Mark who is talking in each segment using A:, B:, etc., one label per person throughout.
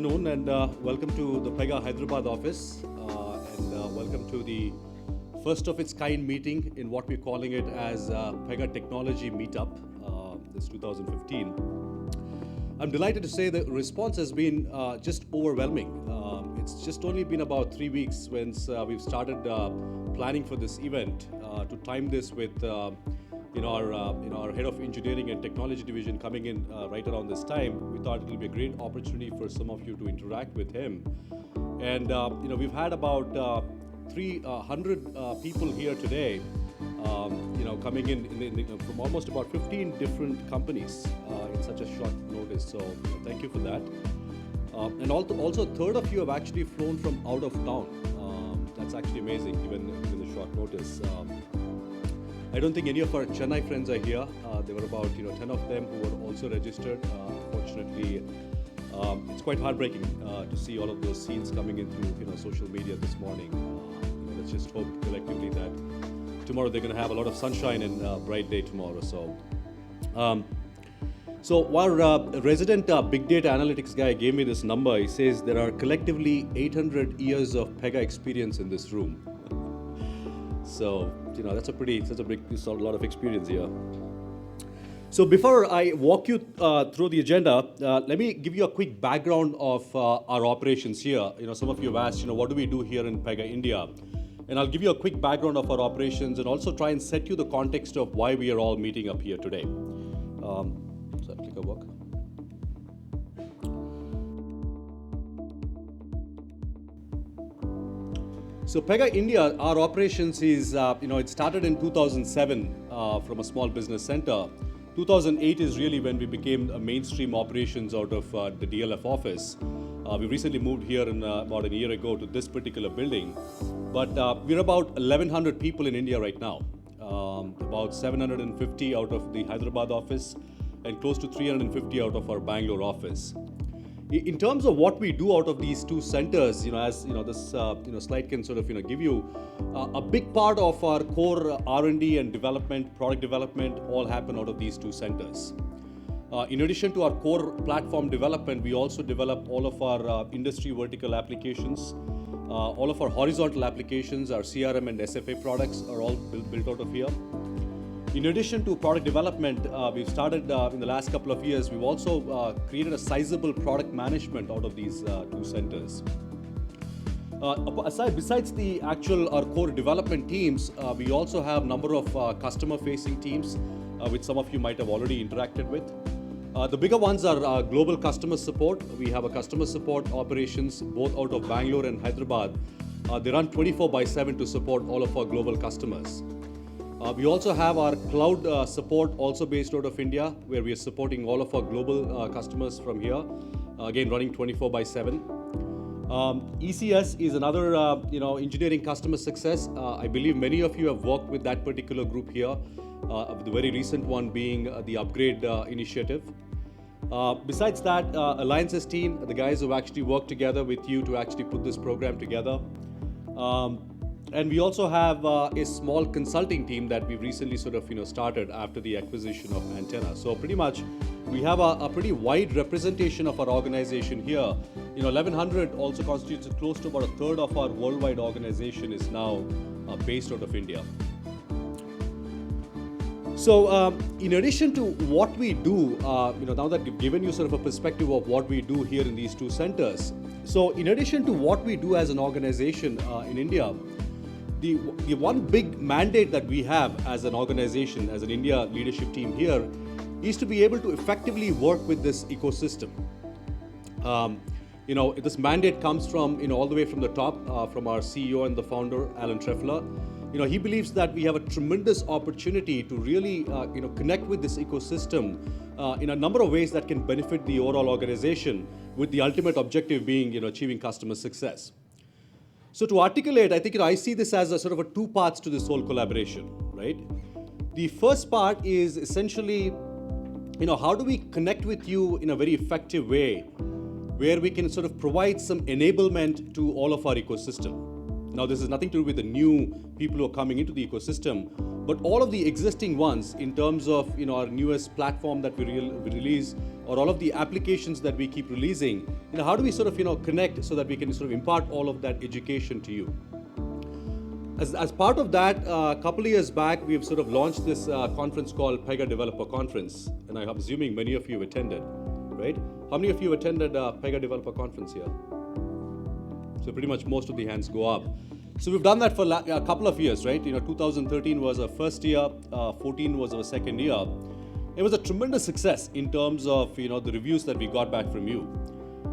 A: afternoon and welcome to the Pega Hyderabad office and welcome to the first of its kind meeting in what we're calling it as Pega Technology Meetup this 2015. I'm delighted to say the response has been just overwhelming. It's just only been about 3 weeks since we've started planning for this event to time this with our head of engineering and technology division coming in right around this time. We thought it will be a great opportunity for some of you to interact with him. And we've had about 300 people here today, coming in from almost about 15 different companies in such a short notice. So thank you for that. And also a third of you have actually flown from out of town. That's actually amazing given the short notice. I don't think any of our Chennai friends are here. There were about 10 of them who were also registered. Fortunately, it's quite heartbreaking to see all of those scenes coming in through social media this morning. Let's just hope collectively that tomorrow they're going to have a lot of sunshine and a bright day tomorrow. So while a resident big data analytics guy gave me this number, he says there are collectively 800 years of Pega experience in this room. So that's a lot of experience here. So before I walk you through the agenda, let me give you a quick background of our operations here. Some of you have asked, what do we do here in Pega India? And I'll give you a quick background of our operations and also try and set you the context of why we are all meeting up here today. So I'll click a work. So Pega India, our operations is, it started in 2007 from a small business center. 2008 is really when we became a mainstream operations out of the DLF office. We recently moved here about a year ago to this particular building. But we're about 1,100 people in India right now. About 750 out of the Hyderabad office and close to 350 out of our Bangalore office. In terms of what we do out of these two centers, as this slide can sort of give you a big part of our core R&D and development, product development, all happen out of these two centers. In addition to our core platform development, we also develop all of our industry vertical applications. All of our horizontal applications, our CRM and SFA products are all built out of here. In addition to product development, we've started in the last couple of years, we've also created a sizable product management out of these two centers. Besides our core development teams, we also have a number of customer-facing teams, which some of you might have already interacted with. The bigger ones are global customer support. We have a customer support operations both out of Bangalore and Hyderabad. They run 24/7 to support all of our global customers. We also have our cloud support also based out of India, where we are supporting all of our global customers from here, again running 24/7. ECS is another engineering customer success. I believe many of you have worked with that particular group here, the very recent one being the upgrade initiative. Besides that, Alliances team, the guys who actually worked together with you to actually put this program together. And we also have a small consulting team that we recently started after the acquisition of Antenna. So pretty much we have a pretty wide representation of our organization here. 1,100 also constitutes close to about a third of our worldwide organization is now based out of India. So in addition to what we do, now that we've given you sort of a perspective of what we do here in these two centers. So in addition to what we do as an organization in India, the one big mandate that we have as an organization, as an India leadership team here, is to be able to effectively work with this ecosystem. This mandate comes from, all the way from the top, from our CEO and the founder, Alan Trefler. He believes that we have a tremendous opportunity to really, connect with this ecosystem in a number of ways that can benefit the overall organization, with the ultimate objective being, achieving customer success. So to articulate, I think I see this as a sort of a two parts to this whole collaboration, right? The first part is essentially, how do we connect with you in a very effective way, where we can sort of provide some enablement to all of our ecosystem. Now, this is nothing to do with the new people who are coming into the ecosystem, but all of the existing ones in terms of our newest platform that we release, or all of the applications that we keep releasing, how do we sort of connect so that we can sort of impart all of that education to you? As part of that, a couple of years back, we've sort of launched this conference called Pega Developer Conference, and I'm assuming many of you attended, right? How many of you attended Pega Developer Conference here? So pretty much most of the hands go up. So we've done that for a couple of years, right? 2013 was our first year, 14 was our second year. It was a tremendous success in terms of the reviews that we got back from you.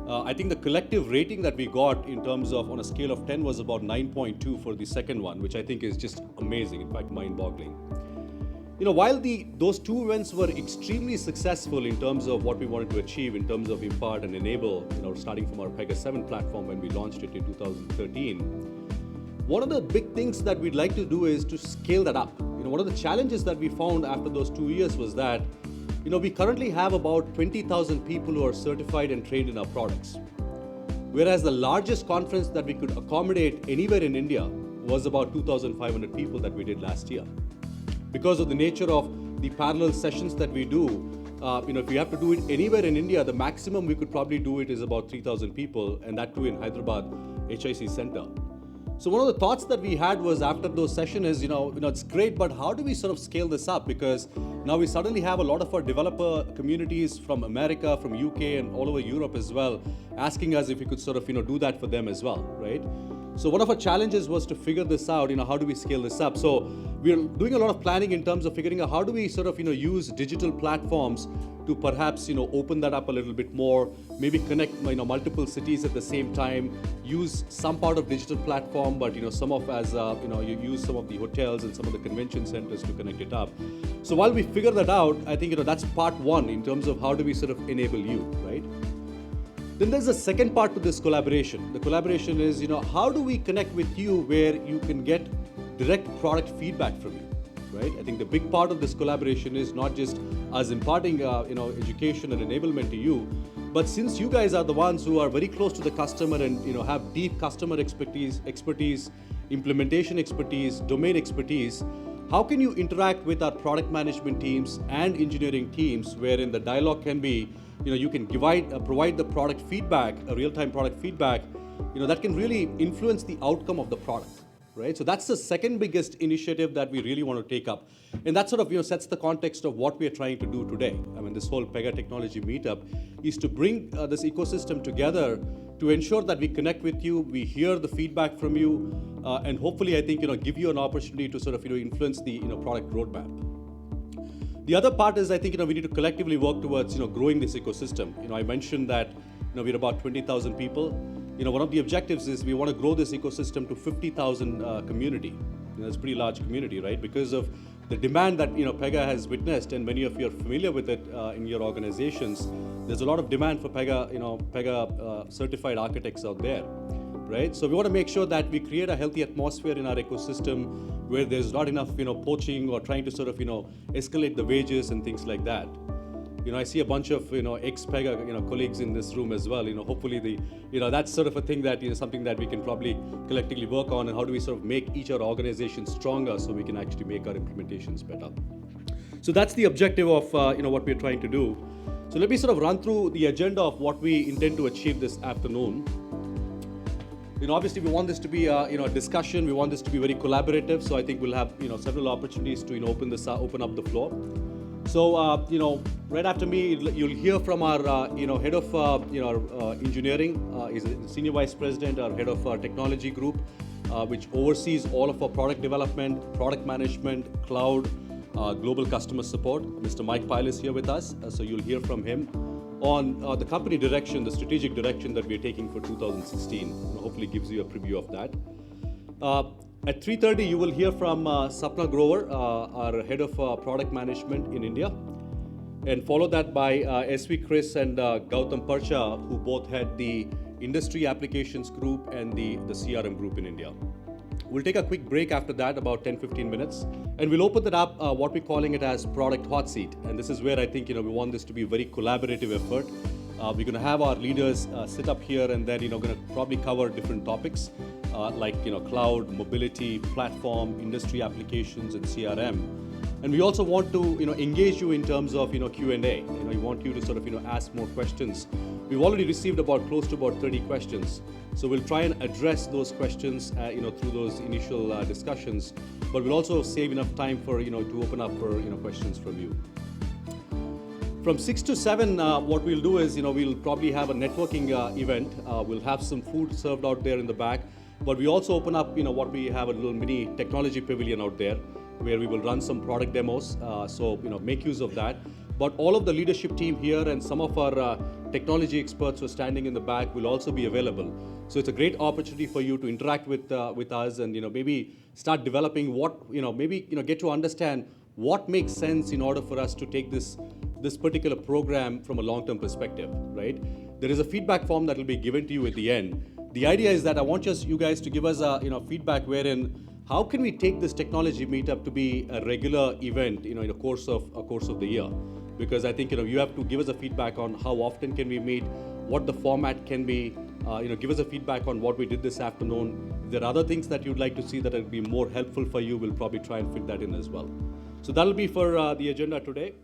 A: I think the collective rating that we got in terms of on a scale of 10 was about 9.2 for the second one, which I think is just amazing, in fact mind-boggling. While those two events were extremely successful in terms of what we wanted to achieve in terms of impart and enable, starting from our Pega 7 platform when we launched it in 2013, one of the big things that we'd like to do is to scale that up. One of the challenges that we found after those 2 years was that we currently have about 20,000 people who are certified and trained in our products. Whereas the largest conference that we could accommodate anywhere in India was about 2,500 people that we did last year. Because of the nature of the parallel sessions that we do, if we have to do it anywhere in India, the maximum we could probably do it is about 3,000 people, and that too in Hyderabad HIC Center. So one of the thoughts that we had was after those sessions is, it's great, but how do we sort of scale this up? Because now we suddenly have a lot of our developer communities from America, from UK, and all over Europe as well, asking us if we could sort of, do that for them as well, right? So one of our challenges was to figure this out, how do we scale this up? So we're doing a lot of planning in terms of figuring out how do we sort of, use digital platforms to perhaps, open that up a little bit more, maybe connect, multiple cities at the same time, use some part of digital platform, but, some of as, you use some of the hotels and some of the convention centers to connect it up. So while we figure that out, I think, that's part one in terms of how do we sort of enable you, right? Then there's a second part to this collaboration. The collaboration is, how do we connect with you where you can get direct product feedback from you, right? I think the big part of this collaboration is not just us imparting, education and enablement to you, but since you guys are the ones who are very close to the customer and, have deep customer expertise, implementation expertise, domain expertise, how can you interact with our product management teams and engineering teams wherein the dialogue can be, you can provide the product feedback, a real-time product feedback, that can really influence the outcome of the product, right? So that's the second biggest initiative that we really want to take up. And that sort of, sets the context of what we are trying to do today. I mean, this whole Pega Technology Meetup is to bring this ecosystem together to ensure that we connect with you, we hear the feedback from you, and hopefully, I think, give you an opportunity to sort of, influence the, product roadmap. The other part is, I think, we need to collectively work towards, growing this ecosystem. I mentioned that, we're about 20,000 people. One of the objectives is we want to grow this ecosystem to 50,000 community. That's a pretty large community, right? Because of the demand that, Pega has witnessed, and many of you are familiar with it in your organizations. There's a lot of demand for Pega, Pega certified architects out there, right? So we want to make sure that we create a healthy atmosphere in our ecosystem where there's not enough, poaching or trying to sort of, escalate the wages and things like that. I see a bunch of, ex-Pega, colleagues in this room as well. Hopefully that's sort of a thing that, something that we can probably collectively work on, and how do we sort of make each of our organizations stronger so we can actually make our implementations better. So that's the objective of, what we're trying to do. So let me sort of run through the agenda of what we intend to achieve this afternoon. Obviously we want this to be a discussion. We want this to be very collaborative. So I think we'll have several opportunities to open up the floor. So right after me, you'll hear from our head of engineering. He's a senior vice president, our head of our technology group, which oversees all of our product development, product management, cloud, global customer support. Mr. Mike Pyle is here with us, so you'll hear from him on the company direction, the strategic direction that we're taking for 2016. Hopefully gives you a preview of that. At 3:30, you will hear from Sapna Grover, our head of product management in India, and follow that by SV Chris and Gautam Parcha, who both head the industry applications group and the CRM group in India. We'll take a quick break after that, about 10-15 minutes, and we'll open that up, what we're calling it as product hot seat. And this is where I think we want this to be a very collaborative effort. We're going to have our leaders sit up here, and then going to probably cover different topics like cloud, mobility, platform, industry applications, and CRM. And we also want to engage you in terms of Q&A. We want you to sort of ask more questions. We've already received close to about 30 questions, so we'll try and address those questions through those initial discussions. But we'll also save enough time for to open up for questions from you. From 6 to 7, what we'll do is we'll probably have a networking event. We'll have some food served out there in the back, but we also open up what we have a little mini technology pavilion out there, where we will run some product demos, so make use of that. But all of the leadership team here and some of our technology experts who are standing in the back will also be available. So it's a great opportunity for you to interact with us, and maybe start developing what maybe get to understand what makes sense in order for us to take this particular program from a long-term perspective, right? There is a feedback form that will be given to you at the end. The idea is that I want you guys to give us a feedback wherein how can we take this technology meetup to be a regular event in a course of the year? Because I think you have to give us a feedback on how often can we meet, what the format can be, give us a feedback on what we did this afternoon. If there are other things that you'd like to see that will be more helpful for you, we'll probably try and fit that in as well. So that'll be for the agenda today.